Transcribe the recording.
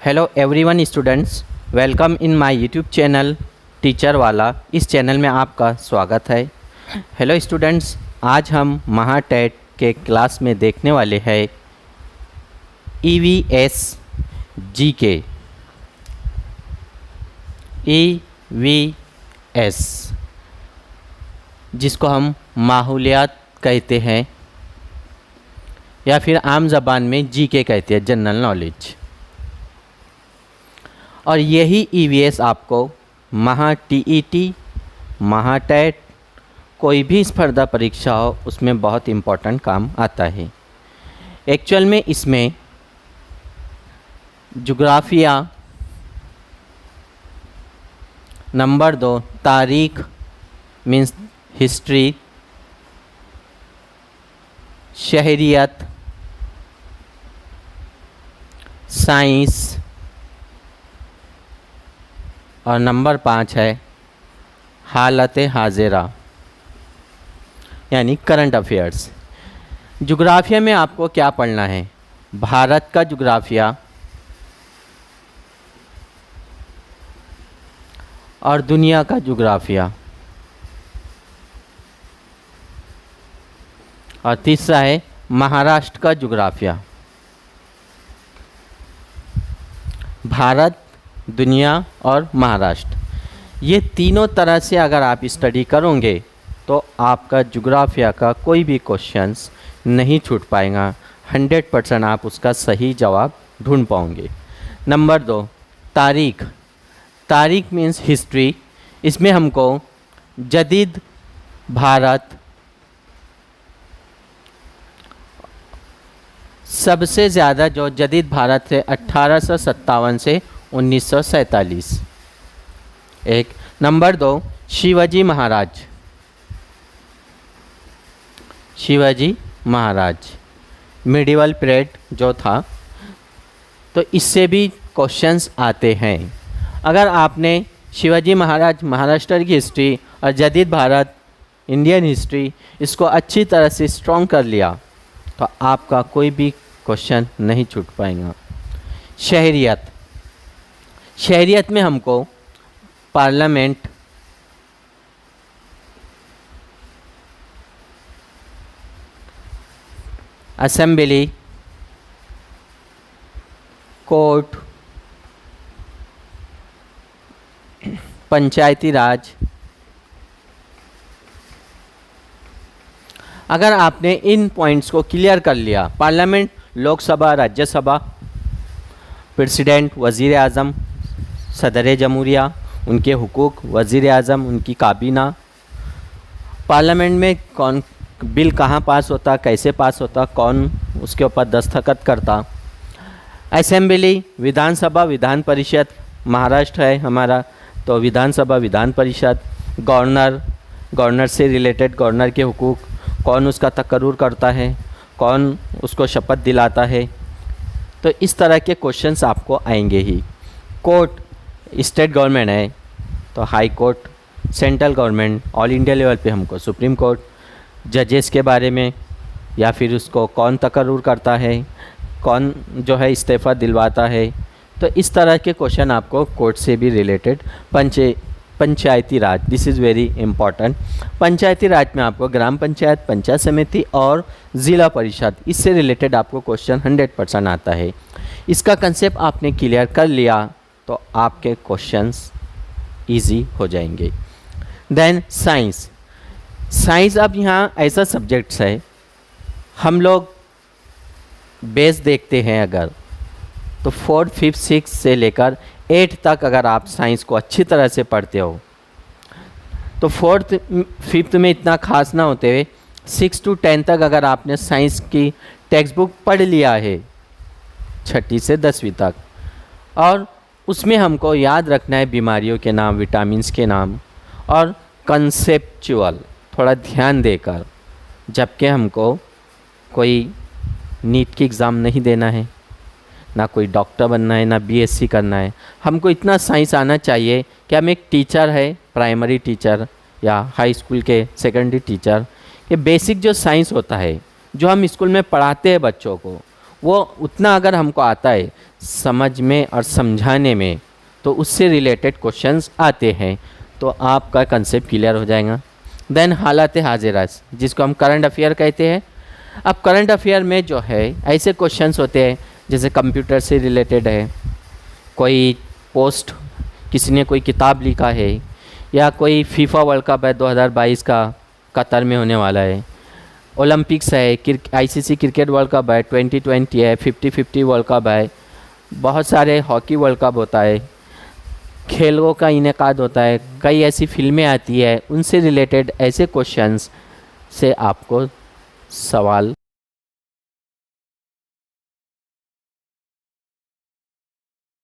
Hello everyone students, welcome in my YouTube channel teacher वाला। इस channel में आपका स्वागत है। हेलो स्टूडेंट्स, आज हम महाटेट के क्लास में देखने वाले हैं EVS GK। EVS जिसको हम माहौलियात कहते हैं या फिर आम ज़बान में GK कहते हैं, जनरल नॉलेज। और यही EVS आपको TET, महाटेट, कोई भी स्पर्धा परीक्षा हो उसमें बहुत इम्पोर्टेंट काम आता है। एक्चुअल में इसमें जुग्राफिया, नंबर 2 तारीख मीन्स हिस्ट्री, शहरियत, साइंस और नंबर 5 है हालत हाजिरा यानी करंट अफेयर्स। जुग्राफिया में आपको क्या पढ़ना है? भारत का जुग्राफिया और दुनिया का जुग्राफिया। और तीसरा है महाराष्ट्र का जुग्राफिया। भारत, दुनिया और महाराष्ट्र, ये तीनों तरह से अगर आप स्टडी करोगे तो आपका जुग्राफिया का कोई भी क्वेश्चंस नहीं छूट पाएगा। 100% आप उसका सही जवाब ढूंढ पाओगे। नंबर 2 तारीख। तारीख मीन्स हिस्ट्री। इसमें हमको जदीद भारत, सबसे ज़्यादा जो जदीद भारत है 1857 से 1947 एक। Number 2 Shivaji Maharaj. Shivaji Maharaj medieval period जो था, तो इससे भी क्वेश्चंस आते हैं। अगर आपने शिवाजी महाराज महाराष्ट्र की हिस्ट्री और जदीद भारत इंडियन हिस्ट्री इसको अच्छी तरह से स्ट्रॉन्ग कर लिया तो आपका कोई भी क्वेश्चन नहीं छूट पाएगा। शहरियत। शहरियत में हमको पार्लियामेंट, असेंबली, कोर्ट, पंचायती राज। अगर आपने इन पॉइंट्स को क्लियर कर लिया, पार्लियामेंट, लोकसभा, राज्यसभा, प्रेसिडेंट, वज़ीर आज़म, सदर जमहूरिया, उनके हुकूक, वज़ीर आज़म, उनकी काबीना, पार्लियामेंट में कौन बिल कहाँ पास होता, कैसे पास होता, कौन उसके ऊपर दस्तखत करता, असेंबली, विधानसभा, विधान परिषद, महाराष्ट्र है हमारा तो विधानसभा, विधान परिषद, गवर्नर, गवर्नर से रिलेटेड गवर्नर के हुकूक, कौन उसका तकर्रुर करता है, कौन उसको शपथ दिलाता है। तो इस तरह के क्वेश्चंस आपको आएंगे ही। कोर्ट, स्टेट गवर्नमेंट है तो high court, central government, all India level पे हमको सुप्रीम कोर्ट, जजेस के बारे में या फिर उसको कौन तकर्रुर करता है, कौन जो है इस्तीफ़ा दिलवाता है। तो इस तरह के क्वेश्चन आपको कोर्ट से भी related. Panchayati Raj, this is very important. Panchayati Raj में आपको ग्राम पंचायत, पंचायत समिति और ज़िला परिषद, इससे रिलेटेड आपको क्वेश्चन 100% आता है। इसका कंसेप्ट आपने क्लियर कर लिया तो आपके क्वेश्चंस इजी हो जाएंगे। Then science. साइंस अब यहाँ ऐसा सब्जेक्ट्स है, हम लोग बेस देखते हैं अगर तो 4th, 5th, 6th से लेकर 8th तक अगर आप साइंस को अच्छी तरह से पढ़ते हो तो 4th, 5th में इतना खास ना होते हुए 6 to 10 तक अगर आपने साइंस की टेक्स्ट बुक पढ़ लिया है 6ठी से 10वीं तक, और उसमें हमको याद रखना है बीमारियों के नाम, विटामिन्स के नाम और कंसेप्चुअल थोड़ा ध्यान देकर, जबकि हमको कोई नीट की एग्ज़ाम नहीं देना है, ना कोई डॉक्टर बनना है, ना BSc करना है। हमको इतना साइंस आना चाहिए कि हम एक टीचर है, प्राइमरी टीचर या हाई स्कूल के सेकेंडरी टीचर, ये बेसिक जो साइंस होता है जो हम स्कूल में पढ़ाते हैं बच्चों को, वो उतना अगर हमको आता है, समझ में और समझाने में, तो उससे रिलेटेड क्वेश्चंस आते हैं, तो आपका कंसेप्ट क्लियर हो जाएगा। देन हालात हाजिरा, जिसको हम करंट अफेयर कहते हैं। अब करंट अफेयर में जो है ऐसे क्वेश्चंस होते हैं जैसे कंप्यूटर से रिलेटेड है, कोई पोस्ट, किसी ने कोई किताब लिखा है, या कोई फीफा वर्ल्ड कप है 2022 का कतर में होने वाला है, ओलंपिक्स है, आईसीसी क्रिकेट वर्ल्ड कप है, 2020 है, 50-50 वर्ल्ड कप है, बहुत सारे हॉकी वर्ल्ड कप होता है, खेलों का इनेकाद होता है, कई ऐसी फिल्में आती है, उनसे रिलेटेड ऐसे क्वेश्चंस से आपको सवाल